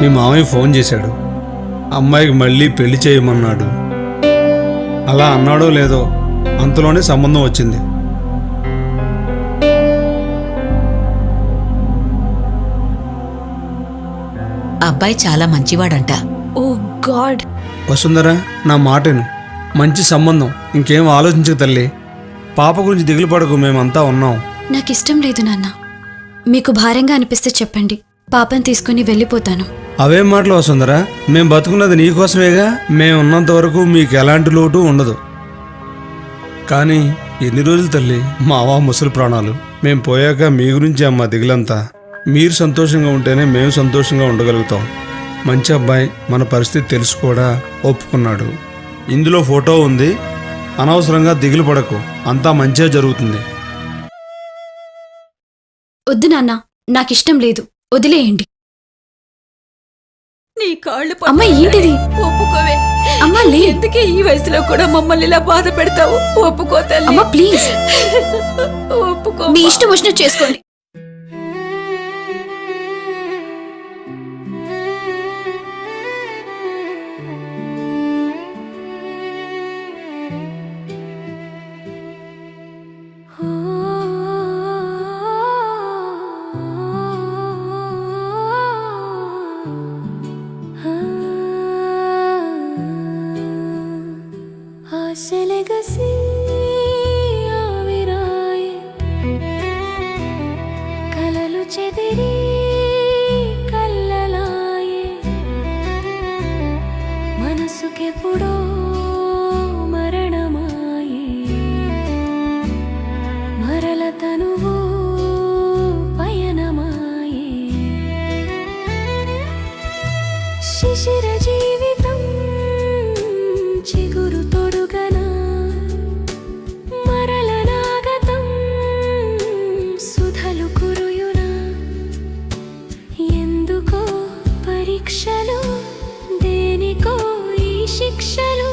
మీ మామయ్య ఫోన్ చేశాడు. అమ్మాయికి మళ్ళీ పెళ్లి చేయమన్నాడు. అలా అన్నాడో లేదో అంతలోనే సంబంధం వచ్చింది. అబ్బాయి చాలా మంచివాడంట. ఓ గాడ్. వసుంధరా, నా మాటను. మంచి సంబంధం, ఇంకేం ఆలోచించక తల్లి. పాప గురించి దిగులు పడకు, మేమంతా ఉన్నాం. నాకిష్టం లేదు నాన్న. మీకు భారంగా అనిపిస్తే చెప్పండి, పాపని తీసుకుని వెళ్ళిపోతాను. అవేం మాటలు వసుంధరా, మేం బతుకున్నది నీకోసమేగా. మేము ఉన్నంత వరకు మీకు ఎలాంటి లోటు ఉండదు. కానీ ఎన్ని రోజులు తల్లి, మావా ముసలి ప్రాణాలు. మేం పోయాక మీ గురించి అమ్మ దిగులంతా. మీరు సంతోషంగా ఉంటేనే మేము సంతోషంగా ఉండగలుగుతాం. మంచి అబ్బాయి, మన పరిస్థితి తెలుసు కూడా ఒప్పుకున్నాడు. ఇందులో ఫోటో ఉంది. అనవసరంగా దిగులు పడకు, అంతా మంచిగా జరుగుతుంది. వద్దు నాన్న, నాకిష్టం లేదు, వదిలేయండి. నీ కాళ్ళు అమ్మ, ఏంటిది? ఒప్పుకోవే. అమ్మా, లే. ఎందుకే ఈ వయసులో కూడా మమ్మల్ని ఇలా బాధ పెడతావు? ఒప్పుకో తల్లి. అమ్మ ప్లీజ్, ఒప్పుకో. మీ ఇష్టం వచ్చినట్టు చేసుకోండి. ఆశలెగసి ఆవిరాయే, కలలు చెదిరి కల్లలాయే, మనసుకెప్పుడో మరణమాయే, మరల తనువు పయనమాయే, శిశిర జీవితం చిగురు తొడుగనా, మరల నాగతం సుధలు కురుయునా, ఎందుకో పరీక్షలు, దేనికో ఈ శిక్షలు.